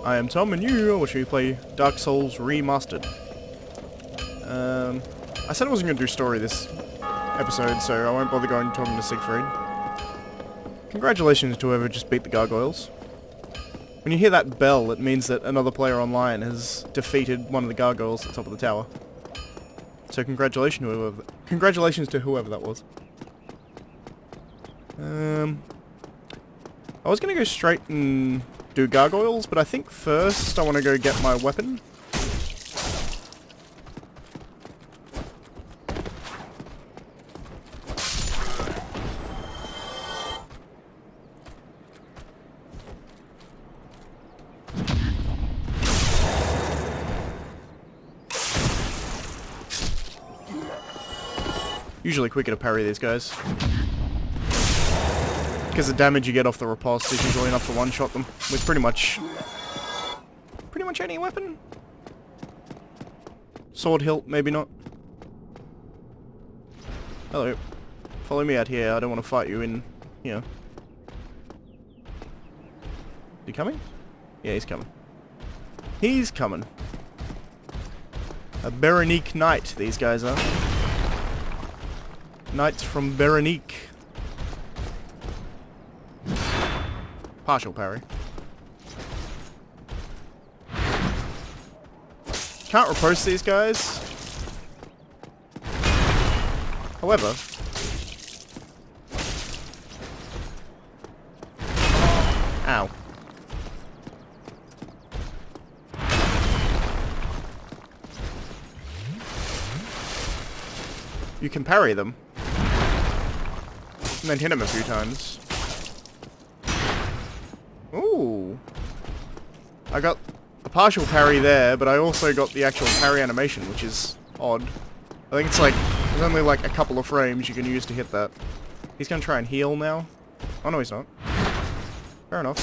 I am Tom, and you will show you play Dark Souls Remastered. I said I wasn't going to do story this episode, so I won't bother going and talking to Siegfried. Congratulations to whoever just beat the gargoyles. When you hear that bell, it means that another player online has defeated one of the gargoyles at the top of the tower. So congratulations to whoever that was. I was going to go straight and do gargoyles, but I think first I want to go get my weapon. Usually quicker to parry these guys, because the damage you get off the riposte is usually enough to one-shot them with pretty much any weapon. Sword hilt, maybe not. Hello. Follow me out here, I don't want to fight you in here. Is he coming? Yeah, he's coming. He's coming. A Berenique Knight, these guys are. Knights from Berenique. Partial parry. Can't riposte these guys. However, ow. You can parry them. And then hit him a few times. Ooh. I got a partial parry there, but I also got the actual parry animation, which is odd. I think it's like, there's only like a couple of frames you can use to hit that. He's gonna try and heal now. Oh no, he's not. Fair enough.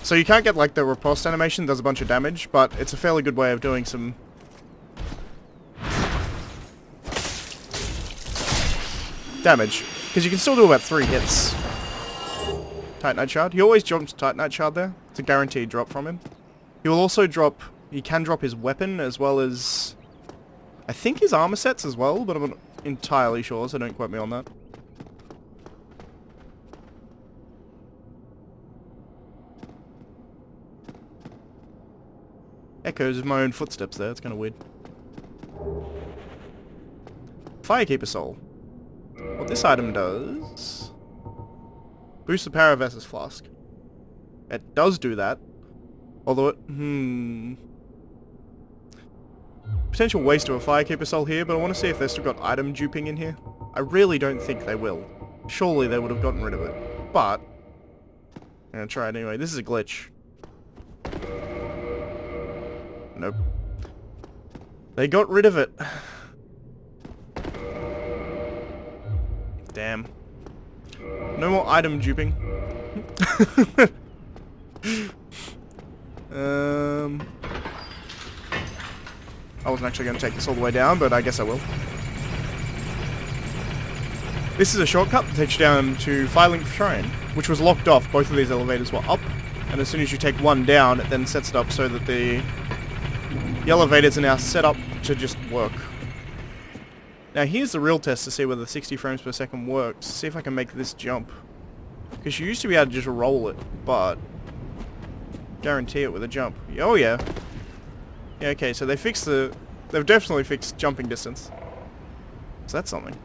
So you can't get like the riposte animation, does a bunch of damage, but it's a fairly good way of doing some damage, because you can still do about 3 hits. Titanite Shard. He always drops Titanite Shard there. It's a guaranteed drop from him. He will also drop, he can drop his weapon as well as, I think his armor sets as well, but I'm not entirely sure, so don't quote me on that. Echoes of my own footsteps there, it's kind of weird. Firekeeper Soul. What this item does... boosts the power of Estus Flask. It does do that. Although it... potential waste of a Firekeeper Soul here, but I want to see if they've still got item duping in here. I really don't think they will. Surely they would have gotten rid of it. But... I'm gonna try it anyway. This is a glitch. Nope. They got rid of it. Damn. No more item duping. I wasn't actually going to take this all the way down, but I guess I will. This is a shortcut that takes you down to Firelink Shrine, which was locked off. Both of these elevators were up, and as soon as you take one down, it then sets it up so that the elevators are now set up to just work. Now here's the real test to see whether 60 frames per second works. See if I can make this jump. Because you used to be able to just roll it, but... guarantee it with a jump. Oh yeah. Yeah, okay, so they fixed the... they've definitely fixed jumping distance. So that's something.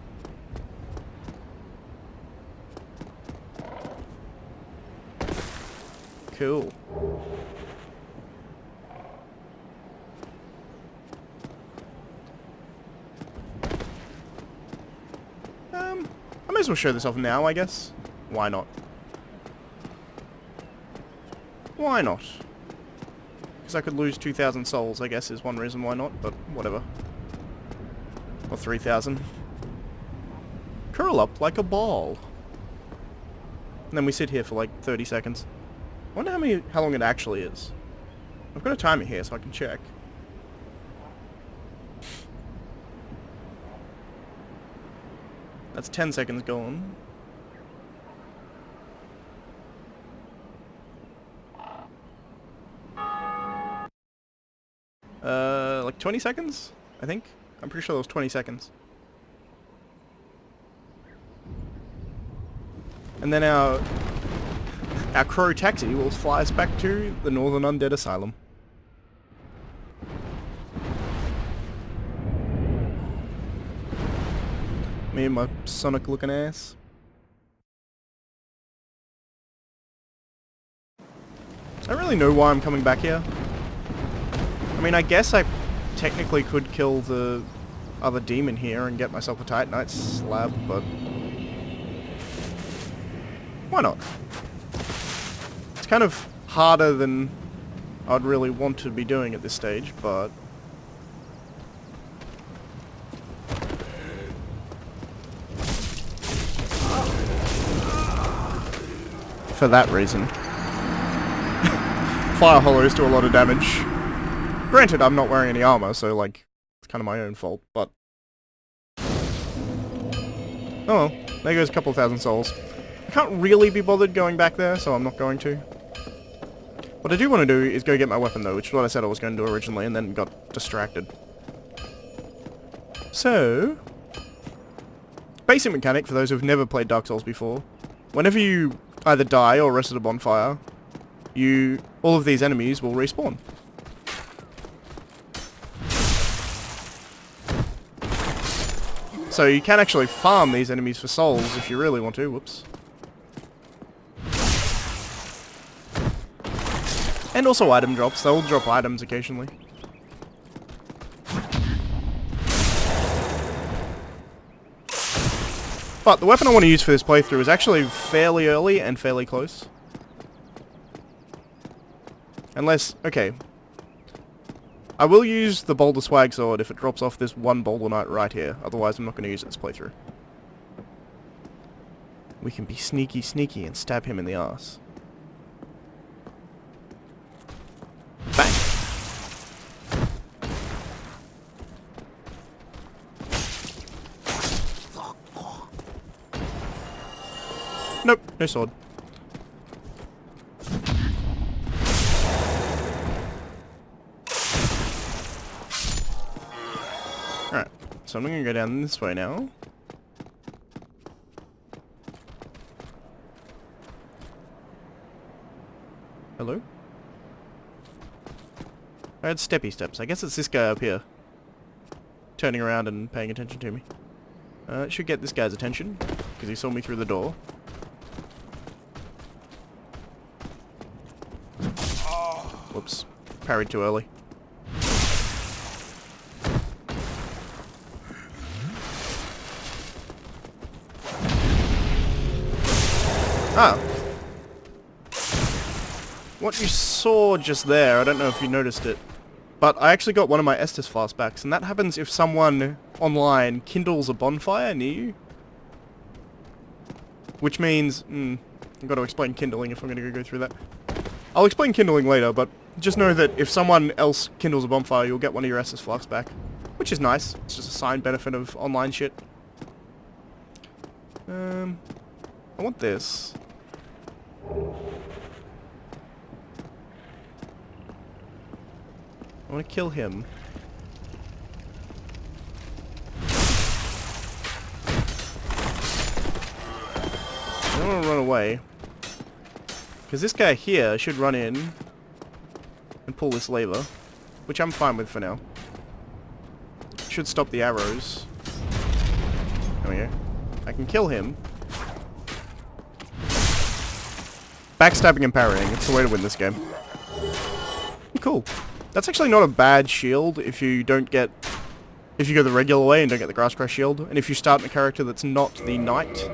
Cool. I might as well show this off now, I guess. Why not? Why not? Because I could lose 2,000 souls, I guess, is one reason why not, but whatever. Or 3,000. Curl up like a ball. And then we sit here for like 30 seconds. I wonder how long it actually is. I've got a timer here so I can check. That's 10 seconds gone. like 20 seconds, I think. I'm pretty sure it was 20 seconds. And then our crow taxi will fly us back to the Northern Undead Asylum. Me and my Sonic looking ass. I don't really know why I'm coming back here. I mean, I guess I technically could kill the other demon here and get myself a Titanite slab, but why not? It's kind of harder than I'd really want to be doing at this stage, but for that reason. Fire hollows do a lot of damage. Granted, I'm not wearing any armor, so like, it's kind of my own fault, but oh well, there goes a couple thousand souls. I can't really be bothered going back there, so I'm not going to. What I do want to do is go get my weapon though, which is what I said I was going to do originally, and then got distracted. So, basic mechanic for those who've never played Dark Souls before. Whenever you either die or rest at a bonfire, all of these enemies will respawn. So you can actually farm these enemies for souls if you really want to. Whoops. And also item drops. They'll drop items occasionally. But the weapon I want to use for this playthrough is actually fairly early and fairly close. Unless, okay. I will use the Boulder Swag Sword if it drops off this one Boulder Knight right here. Otherwise, I'm not going to use it this playthrough. We can be sneaky sneaky and stab him in the arse. Bang! Nope, no sword. Alright, so I'm gonna go down this way now. Hello? I heard steppy steps. I guess it's this guy up here. Turning around and paying attention to me. It should get this guy's attention, because he saw me through the door. Whoops. Parried too early. Ah. What you saw just there, I don't know if you noticed it, but I actually got one of my Estus flasks back, and that happens if someone online kindles a bonfire near you. Which means, I've got to explain kindling if I'm going to go through that. I'll explain kindling later, but just know that if someone else kindles a bonfire, you'll get one of your Estus flasks back. Which is nice. It's just a side benefit of online shit. I want this. I want to kill him. I don't want to run away. Because this guy here should run in and pull this lever, which I'm fine with for now. Should stop the arrows. There we go. I can kill him. Backstabbing and parrying, it's the way to win this game. Cool. That's actually not a bad shield if you go the regular way and don't get the Grass Crash shield. And if you start a character that's not the knight.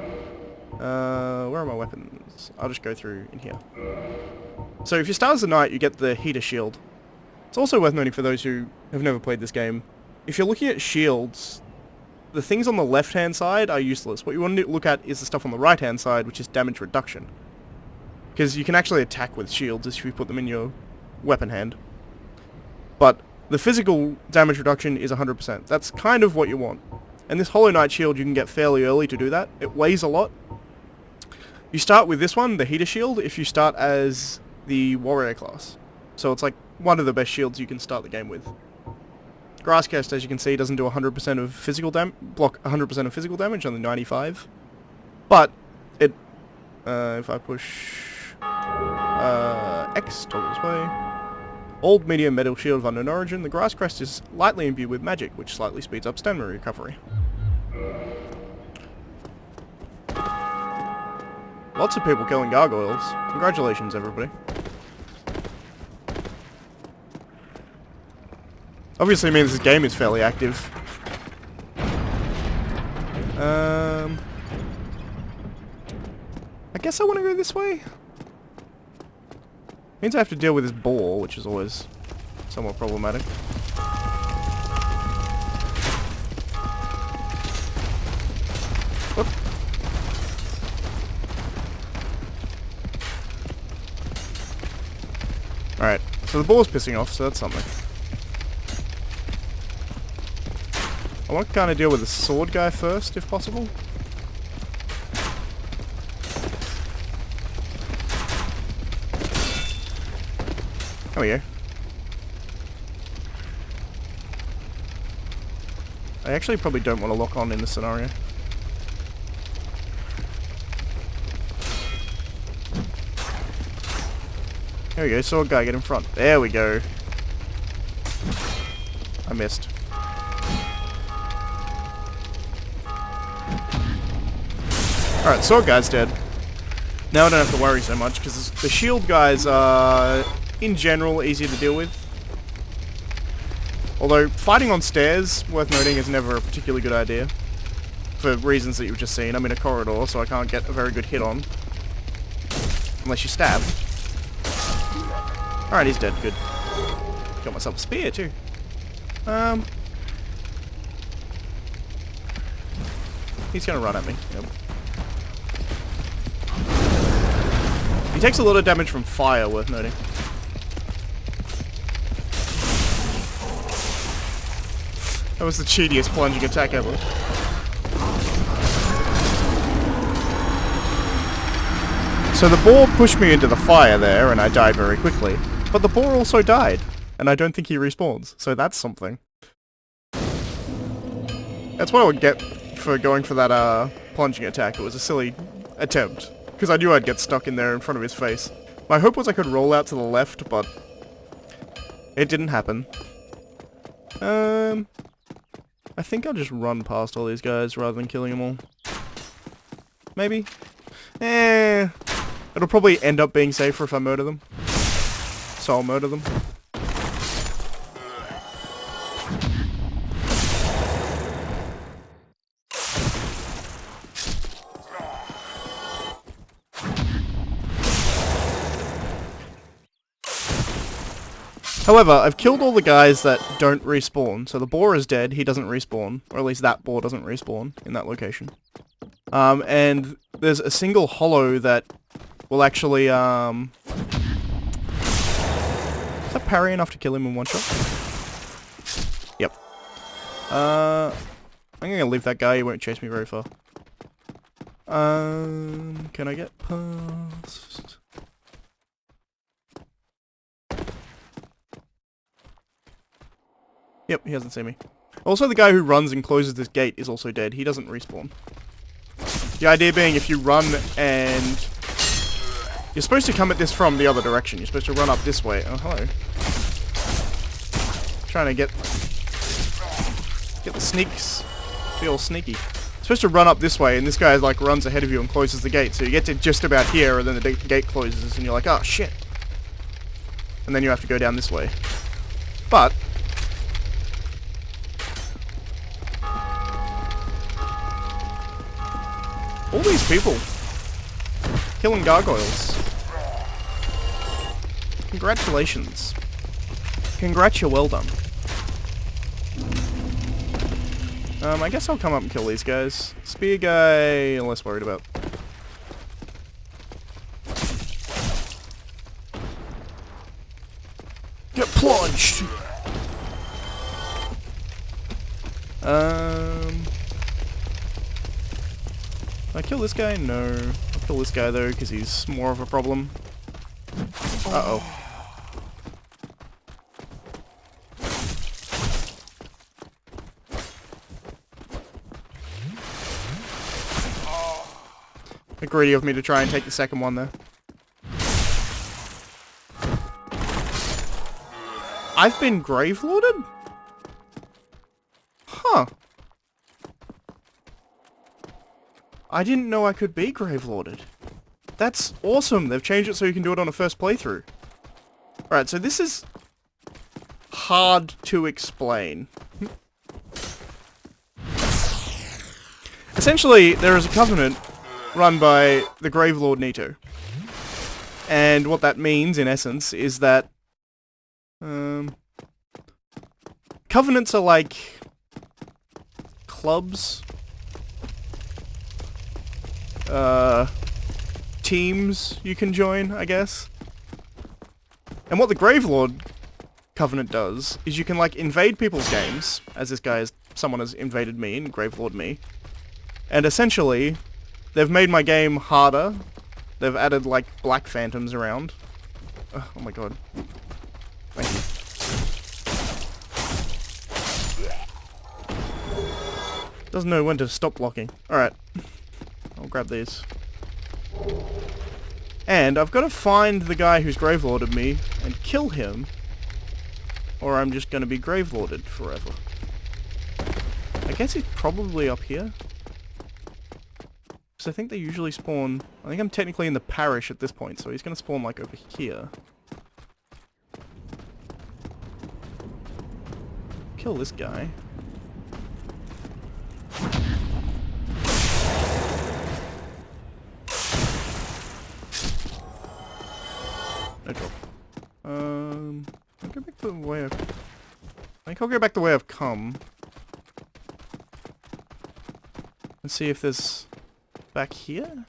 Where are my weapons? I'll just go through in here. So if you start as the knight, you get the heater shield. It's also worth noting for those who have never played this game. If you're looking at shields, the things on the left-hand side are useless. What you want to look at is the stuff on the right-hand side, which is damage reduction. Because you can actually attack with shields if you put them in your weapon hand. But the physical damage reduction is 100%. That's kind of what you want. And this Hollow Knight shield you can get fairly early to do that. It weighs a lot. You start with this one, the heater shield, if you start as the warrior class. So it's like one of the best shields you can start the game with. Grass Crest, as you can see, doesn't do 100% of physical block 100% of physical damage, only 95. But it, if I push X, toggle display, old medium metal shield of unknown origin, the Grass Crest is lightly imbued with magic, which slightly speeds up stamina recovery. Lots of people killing gargoyles. Congratulations, everybody. Obviously means this game is fairly active. I guess I want to go this way. Means I have to deal with this boar, which is always somewhat problematic. Whoop. Alright, so the boar's pissing off, so that's something. I want to kind of deal with the sword guy first, if possible. There we go. I actually probably don't want to lock on in this scenario. There we go, sword guy, get in front. There we go. I missed. Alright, sword guy's dead. Now I don't have to worry so much, because the shield guys are, in general, easier to deal with. Although, fighting on stairs, worth noting, is never a particularly good idea. For reasons that you've just seen. I'm in a corridor, so I can't get a very good hit on. Unless you stab. Alright, he's dead. Good. Got myself a spear, too. He's gonna run at me. Yep. He takes a lot of damage from fire, worth noting. That was the cheatiest plunging attack ever. So the boar pushed me into the fire there, and I died very quickly. But the boar also died, and I don't think he respawns, so that's something. That's what I would get for going for that plunging attack. It was a silly attempt, because I knew I'd get stuck in there in front of his face. My hope was I could roll out to the left, but it didn't happen. I think I'll just run past all these guys rather than killing them all. Maybe? It'll probably end up being safer if I murder them. So I'll murder them. However, I've killed all the guys that don't respawn, so the boar is dead, he doesn't respawn, or at least that boar doesn't respawn in that location. And there's a single hollow that will actually, is that parry enough to kill him in one shot? Yep. I'm gonna leave that guy, he won't chase me very far. Can I get past? Yep, he hasn't seen me. Also, the guy who runs and closes this gate is also dead. He doesn't respawn. The idea being if you run and... You're supposed to come at this from the other direction. You're supposed to run up this way. Oh, hello. Trying to get the sneaks. Be all sneaky. You're supposed to run up this way, and this guy like runs ahead of you and closes the gate. So you get to just about here, and then the gate closes, and you're like, oh, shit. And then you have to go down this way. But... all these people killing gargoyles. Congratulations. Well done. I guess I'll come up and kill these guys. Spear guy, I'm less worried about. Get plunged! Can I kill this guy? No. I'll kill this guy though, because he's more of a problem. Uh-oh. Greedy of me to try and take the second one there. I've been Gravelorded? Huh. I didn't know I could be Gravelorded. That's awesome. They've changed it so you can do it on a first playthrough. Alright, so this is hard to explain. Essentially, there is a covenant run by the Gravelord Nito. And what that means, in essence, is that covenants are like clubs, teams you can join, I guess. And what the Gravelord covenant does is you can like invade people's games, as this guy is, someone has invaded me and Gravelord me. And essentially, they've made my game harder. They've added like black phantoms around. Oh my god. Thank you. Doesn't know when to stop blocking. Alright. I'll grab these. And I've got to find the guy who's Gravelorded me and kill him, or I'm just going to be Gravelorded forever. I guess he's probably up here. Because I think they usually spawn... I think I'm technically in the parish at this point, so he's going to spawn like over here. Kill this guy. No drop. I'll go back the way I've... I think I'll go back the way I've come. And see if there's... back here?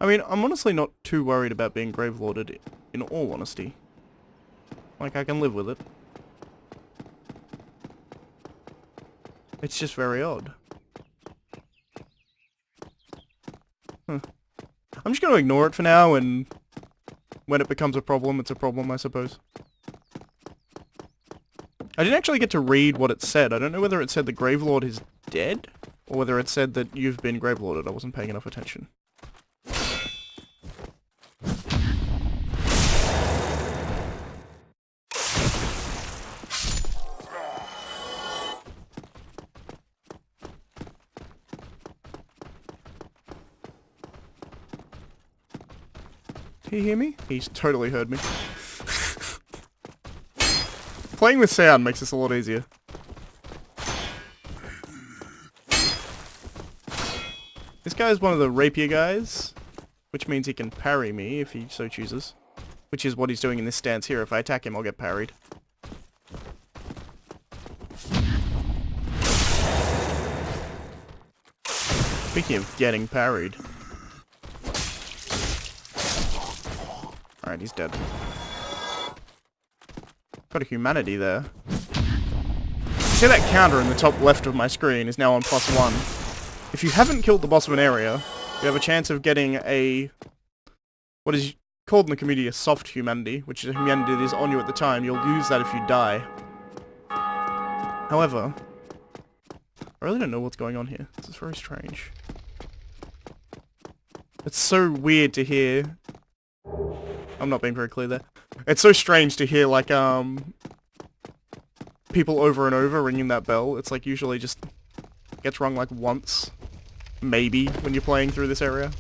I mean, I'm honestly not too worried about being Gravelorded, in all honesty. Like, I can live with it. It's just very odd. Huh. I'm just gonna ignore it for now, and when it becomes a problem, it's a problem, I suppose. I didn't actually get to read what it said. I don't know whether it said the Gravelord is dead, or whether it said that you've been Gravelorded. I wasn't paying enough attention. Did he hear me? He's totally heard me. Playing with sound makes this a lot easier. This guy is one of the rapier guys, which means he can parry me if he so chooses. Which is what he's doing in this stance here. If I attack him, I'll get parried. Speaking of getting parried. Alright, he's dead. Got a humanity there. See that counter in the top left of my screen is now on +1. If you haven't killed the boss of an area, you have a chance of getting a... what is called in the community a soft humanity, which is a humanity that is on you at the time. You'll use that if you die. However, I really don't know what's going on here. This is very strange. It's so weird to hear... I'm not being very clear there. It's so strange to hear, like, people over and over ringing that bell. It's, like, usually just gets rung, like, once. Maybe, when you're playing through this area.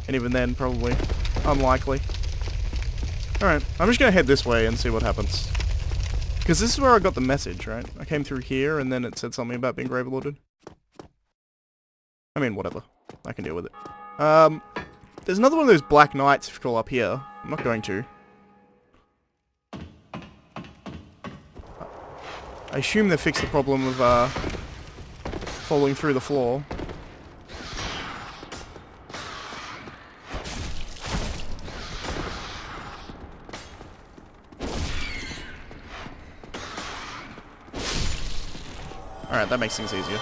And even then, probably unlikely. Alright, I'm just gonna head this way and see what happens. Because this is where I got the message, right? I came through here, and then it said something about being Gravelorded. I mean, whatever. I can deal with it. There's another one of those black knights if you crawl up here. I'm not going to. I assume they fixed the problem of, falling through the floor. Alright, that makes things easier.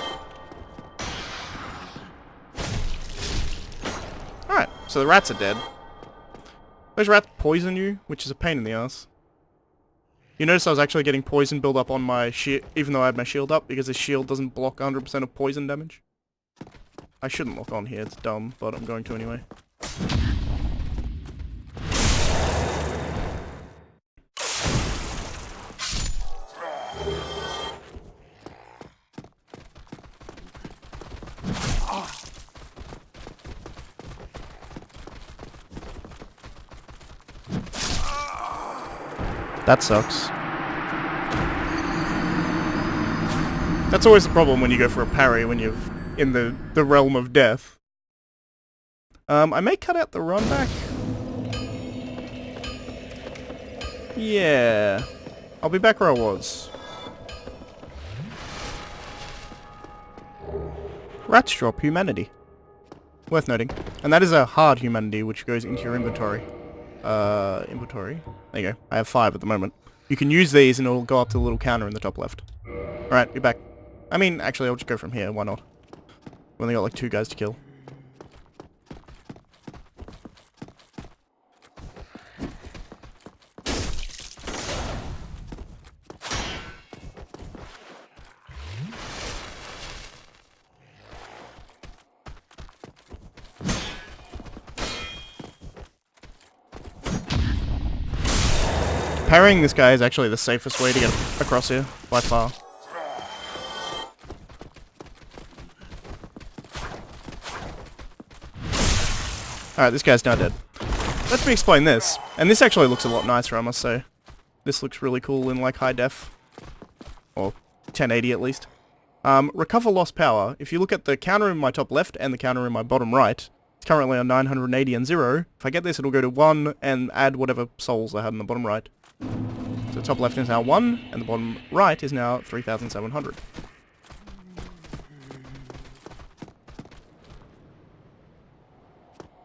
Alright, so the rats are dead. Those rats poison you, which is a pain in the ass. You notice I was actually getting poison build up on my shield, even though I had my shield up, because the shield doesn't block 100% of poison damage. I shouldn't lock on here, it's dumb, but I'm going to anyway. That sucks. That's always the problem when you go for a parry when you're in the realm of death. I may cut out the run back. Yeah. I'll be back where I was. Rats drop humanity. Worth noting. And that is a hard humanity which goes into your inventory. Inventory. There you go. I have 5 at the moment. You can use these and it'll go up to the little counter in the top left. Alright, be back. I mean, actually, I'll just go from here. Why not? We've only got like 2 guys to kill. Parrying this guy is actually the safest way to get across here, by far. Alright, this guy's now dead. Let me explain this. And this actually looks a lot nicer, I must say. This looks really cool in like high def. Or 1080 at least. Recover lost power. If you look at the counter in my top left and the counter in my bottom right, it's currently on 980 and 0. If I get this, it'll go to 1 and add whatever souls I had in the bottom right. So the top left is now 1, and the bottom right is now 3,700.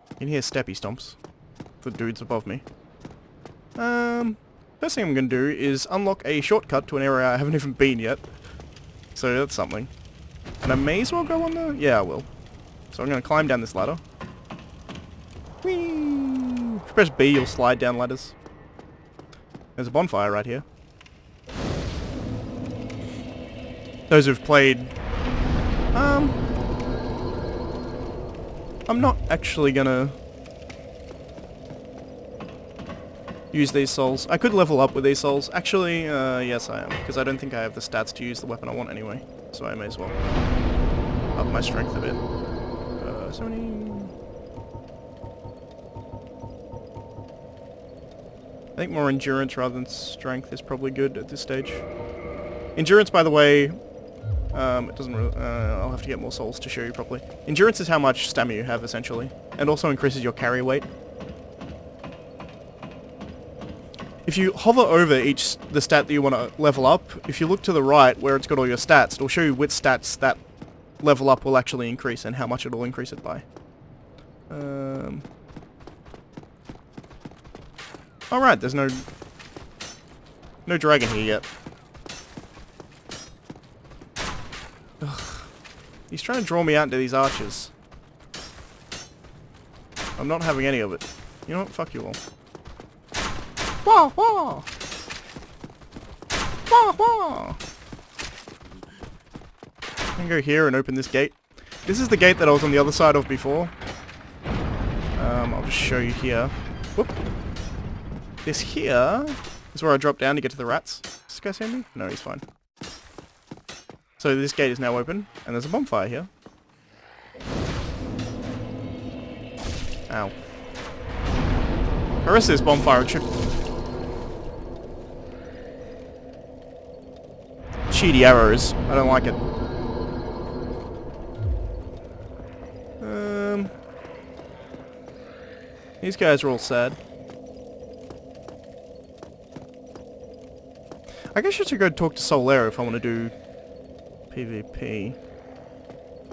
You can hear steppy stomps. The dudes above me. First thing I'm going to do is unlock a shortcut to an area I haven't even been yet. So that's something. And I may as well go on the... Yeah, I will. So I'm going to climb down this ladder. Whee! If you press B, you'll slide down ladders. There's a bonfire right here. Those who've played... I'm not actually gonna... use these souls. I could level up with these souls. Actually, yes I am. Because I don't think I have the stats to use the weapon I want anyway. So I may as well up my strength a bit. So many... I think more endurance rather than strength is probably good at this stage. Endurance, by the way, it doesn't really... I'll have to get more souls to show you properly. Endurance is how much stamina you have, essentially. And also increases your carry weight. If you hover over the stat that you want to level up, if you look to the right where it's got all your stats, it'll show you which stats that level up will actually increase and how much it'll increase it by. Alright, there's no dragon here yet. Ugh. He's trying to draw me out into these arches. I'm not having any of it. You know what? Fuck you all. Wah wah! Wah wah! I can go here and open this gate. This is the gate that I was on the other side of before. I'll just show you here. Whoop. This here is where I drop down to get to the rats. Does this guy see me? No, he's fine. So this gate is now open, and there's a bonfire here. Ow. The rest of this bonfire should... cheaty arrows. I don't like it. These guys are all sad. I guess I should go talk to Solera if I want to do PvP.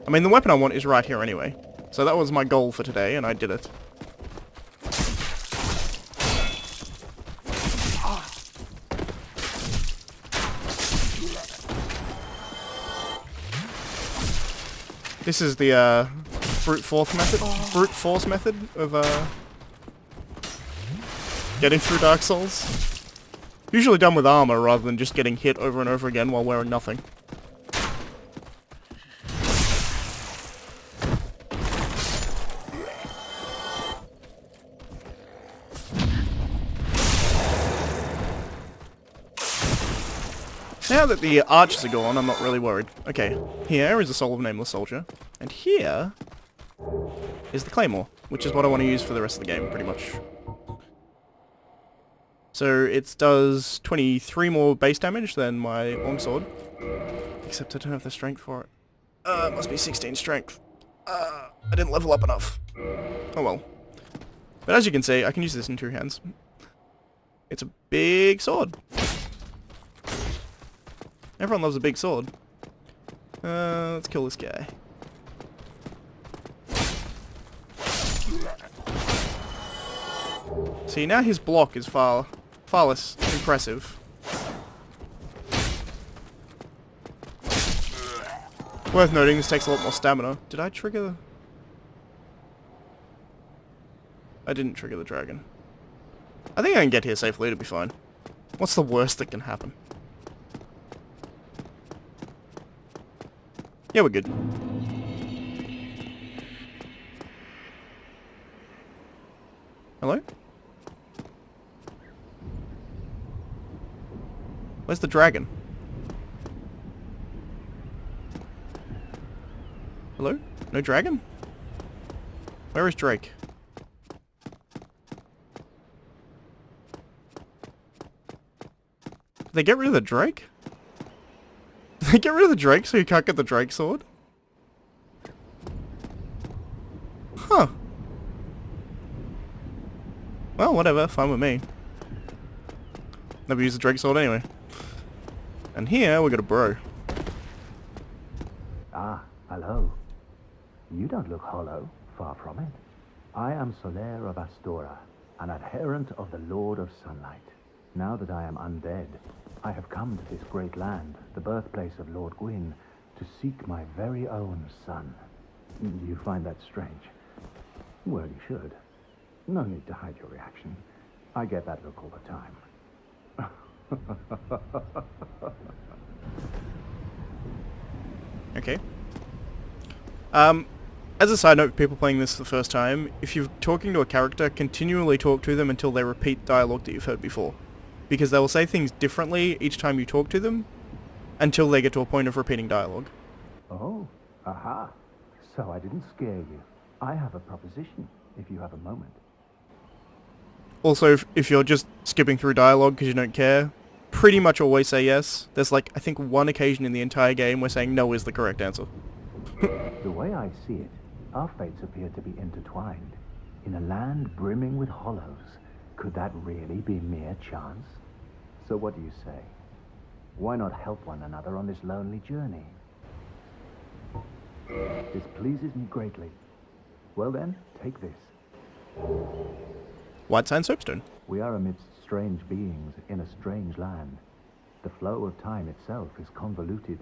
I mean, the weapon I want is right here anyway. So that was my goal for today, and I did it. This is the brute force method of getting through Dark Souls. Usually done with armor rather than just getting hit over and over again while wearing nothing. Now that the archers are gone, I'm not really worried. Okay, here is the Soul of a Nameless Soldier, and here is the Claymore, which is what I want to use for the rest of the game, pretty much. So it does 23 more base damage than my longsword, except I don't have the strength for it. It must be 16 strength. I didn't level up enough. Oh well. But as you can see, I can use this in two hands. It's a big sword. Everyone loves a big sword. Let's kill this guy. See, now his block is far less impressive. Worth noting, this takes a lot more stamina. Did I trigger? I didn't trigger the dragon. I think I can get here safely, it'll be fine. What's the worst that can happen? Yeah, we're good. Hello? Where's the dragon? Hello? No dragon? Where is Drake? Did they get rid of the Drake? Did they get rid of the Drake so you can't get the Drake sword? Huh. Well, whatever. Fine with me. Never used the Drake sword anyway. And here we got a bro. Ah, hello. You don't look hollow. Far from it. I am Solaire of Astora, an adherent of the Lord of Sunlight. Now that I am undead, I have come to this great land, the birthplace of Lord Gwyn, to seek my very own son. You find that strange? Well, you should. No need to hide your reaction. I get that look all the time. Okay. As a side note for people playing this for the first time, if you're talking to a character, continually talk to them until they repeat dialogue that you've heard before. Because they will say things differently each time you talk to them, until they get to a point of repeating dialogue. Oh, aha. So I didn't scare you. I have a proposition, if you have a moment. Also, if you're just skipping through dialogue because you don't care, pretty much always say yes. There's like, I think one occasion in the entire game where saying no is the correct answer. The way I see it, our fates appear to be intertwined. In a land brimming with hollows, could that really be mere chance? So what do you say? Why not help one another on this lonely journey? This pleases me greatly. Well then, take this. White Sand Soapstone. We are amidst strange beings in a strange land. The flow of time itself is convoluted,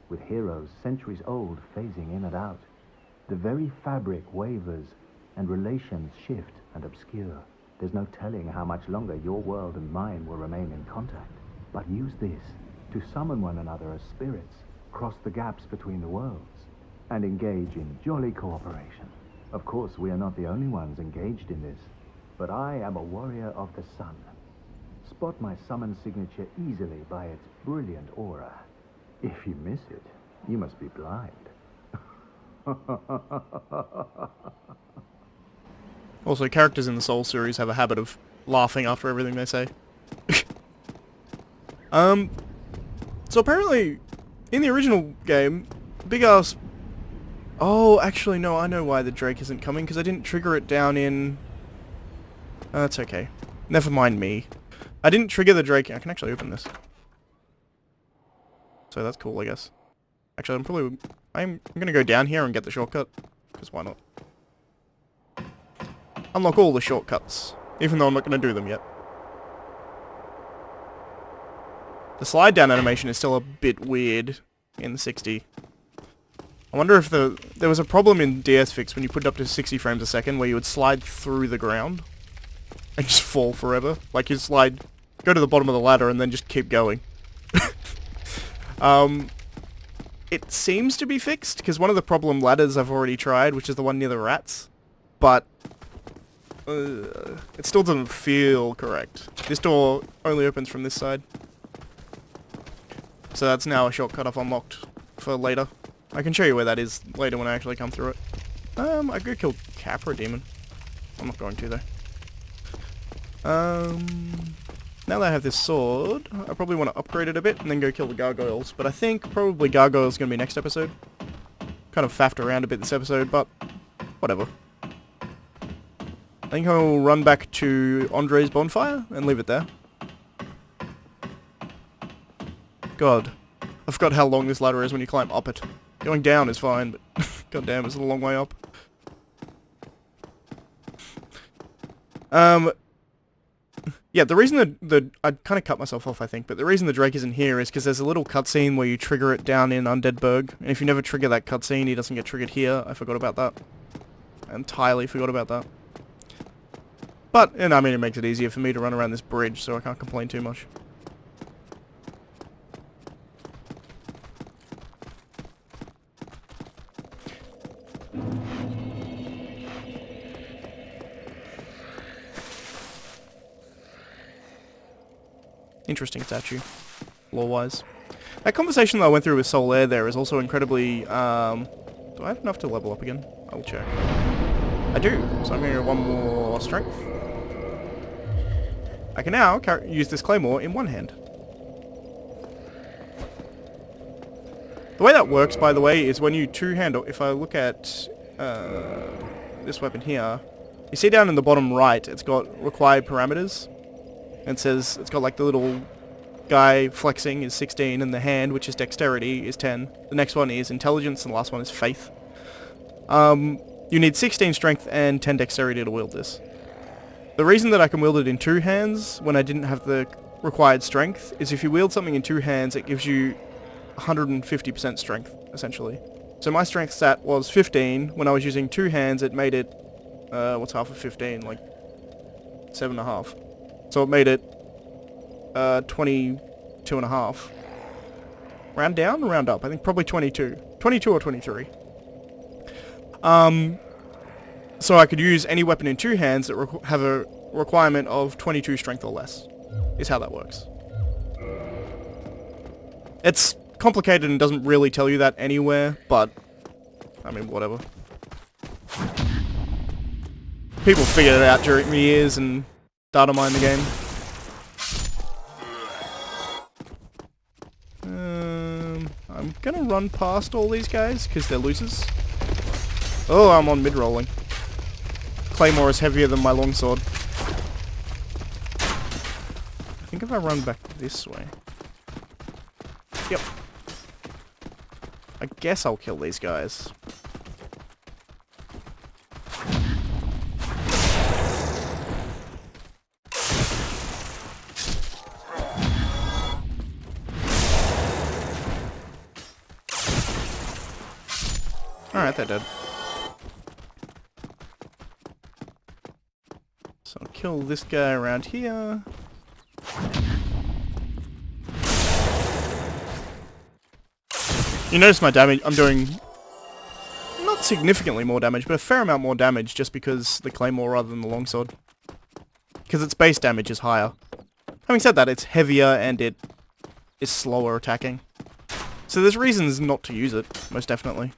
with heroes centuries old phasing in and out. The very fabric wavers, and relations shift and obscure. There's no telling how much longer your world and mine will remain in contact. But use this to summon one another as spirits, cross the gaps between the worlds, and engage in jolly cooperation. Of course, we are not the only ones engaged in this, but I am a warrior of the sun. Spot my summon signature easily by its brilliant aura. If you miss it, you must be blind. Also, characters in the Soul series have a habit of laughing after everything they say. So apparently, in the original game, big ass... Oh, actually, no, I know why the Drake isn't coming, because I didn't trigger it down in... That's okay. Never mind me. I didn't trigger the Drake... I can actually open this. So that's cool, I guess. Actually, I'm gonna go down here and get the shortcut, because why not? Unlock all the shortcuts, even though I'm not gonna do them yet. The slide down animation is still a bit weird in 60. I wonder if there was a problem in DS Fix when you put it up to 60 frames a second where you would slide through the ground and just fall forever. Like you slide, go to the bottom of the ladder and then just keep going. It seems to be fixed, because one of the problem ladders I've already tried, which is the one near the rats, but it still doesn't feel correct. This door only opens from this side. So that's now a shortcut I've unlocked for later. I can show you where that is later when I actually come through it. I could kill Capra Demon. I'm not going to though. Now that I have this sword, I probably want to upgrade it a bit and then go kill the gargoyles. But I think probably gargoyles going to be next episode. Kind of faffed around a bit this episode, but whatever. I think I'll run back to Andre's bonfire and leave it there. God, I forgot how long this ladder is when you climb up it. Going down is fine, but goddamn, it's a long way up. Yeah, the reason I kind of cut myself off, I think, but the reason the Drake isn't here is because there's a little cutscene where you trigger it down in Undead Berg, and if you never trigger that cutscene, he doesn't get triggered here. I forgot about that. I entirely forgot about that. But, and I mean, it makes it easier for me to run around this bridge, so I can't complain too much. Interesting statue, lore-wise. That conversation that I went through with Soul Air there is also incredibly, do I have enough to level up again? I'll check. I do, so I'm going to get one more strength. I can now use this claymore in one hand. The way that works, by the way, is when you two-hand, if I look at this weapon here, you see down in the bottom right, it's got required parameters. And it says, it's got like the little guy flexing is 16, and the hand, which is dexterity, is 10. The next one is intelligence, and the last one is faith. You need 16 strength and 10 dexterity to wield this. The reason that I can wield it in two hands when I didn't have the required strength is if you wield something in two hands, it gives you 150% strength, essentially. So my strength stat was 15. When I was using two hands, it made it, what's half of 15? Like 7.5. So it made it 22.5. Round down or round up? I think probably 22. 22 or 23. So I could use any weapon in two hands that have a requirement of 22 strength or less. Is how that works. It's complicated and doesn't really tell you that anywhere, but I mean, whatever. People figured it out during the years and data mine the game. I'm gonna run past all these guys because they're losers. Oh, I'm on mid-rolling. Claymore is heavier than my longsword. I think if I run back this way... Yep. I guess I'll kill these guys. Alright, they're dead. So I'll kill this guy around here. You notice my damage, I'm doing not significantly more damage, but a fair amount more damage just because the claymore rather than the longsword. Because its base damage is higher. Having said that, it's heavier and it is slower attacking. So there's reasons not to use it, most definitely.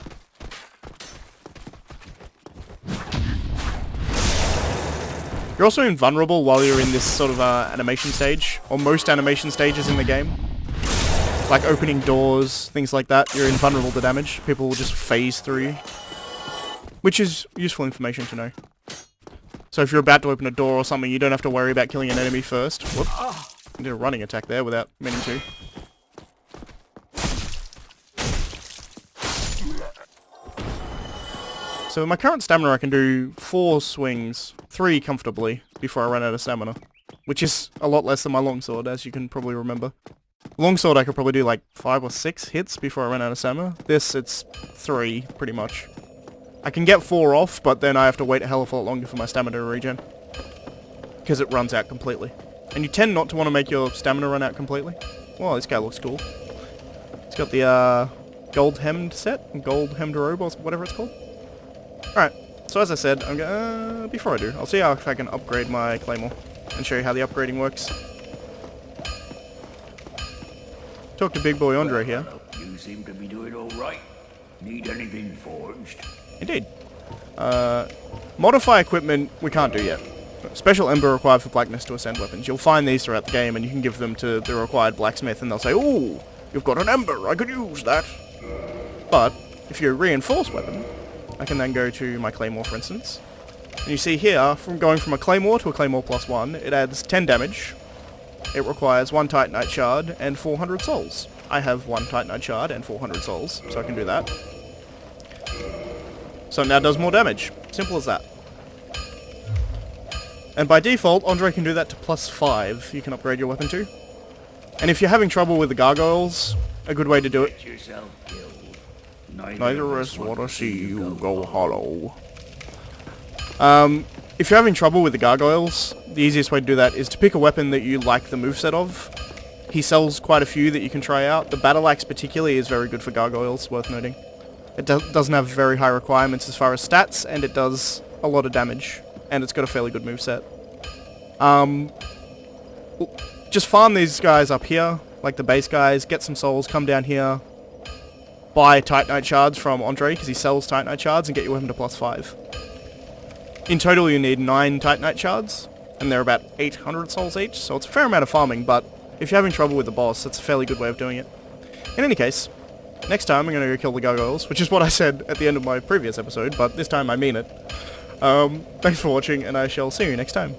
You're also invulnerable while you're in this sort of animation stage, or most animation stages in the game. Like opening doors, things like that, you're invulnerable to damage. People will just phase through you. Which is useful information to know. So if you're about to open a door or something, you don't have to worry about killing an enemy first. Whoop. I did a running attack there without meaning to. So with my current stamina, I can do 4 swings, 3 comfortably, before I run out of stamina. Which is a lot less than my longsword, as you can probably remember. Longsword I could probably do like 5 or 6 hits before I run out of stamina. This, it's 3, pretty much. I can get 4 off, but then I have to wait a hell of a lot longer for my stamina to regen. Because it runs out completely. And you tend not to want to make your stamina run out completely. Well, this guy looks cool. He's got the gold hemmed set, gold hemmed robe, or whatever it's called. Alright, so as I said, I'm gonna, before I do, I'll see how if I can upgrade my claymore and show you how the upgrading works. Talk to Big Boy Andre here. You seem to be doing all right. Need anything forged? Indeed. Modify equipment we can't do yet. Special ember required for blackness to ascend weapons. You'll find these throughout the game and you can give them to the required blacksmith and they'll say, "Ooh, you've got an ember, I could use that." But if you reinforce weapon, I can then go to my claymore for instance. And you see here, from going from a claymore to a claymore +1, it adds 10 damage. It requires 1 titanite shard and 400 souls. I have 1 titanite shard and 400 souls, so I can do that. So it now does more damage. Simple as that. And by default, Andre can do that to +5. You can upgrade your weapon to. And if you're having trouble with the gargoyles, a good way to do it. Get yourself killed. Neither of us want to see you go hollow. If you're having trouble with the gargoyles, the easiest way to do that is to pick a weapon that you like the moveset of. He sells quite a few that you can try out. The battle axe particularly is very good for gargoyles, worth noting. It doesn't have very high requirements as far as stats, and it does a lot of damage. And it's got a fairly good moveset. Just farm these guys up here, like the base guys, get some souls, come down here, buy titanite shards from Andre, because he sells titanite shards, and get your weapon to +5. In total you need 9 titanite shards, and they're about 800 souls each, so it's a fair amount of farming, but if you're having trouble with the boss, that's a fairly good way of doing it. In any case, next time I'm going to go kill the gargoyles, which is what I said at the end of my previous episode, but this time I mean it. Thanks for watching, and I shall see you next time.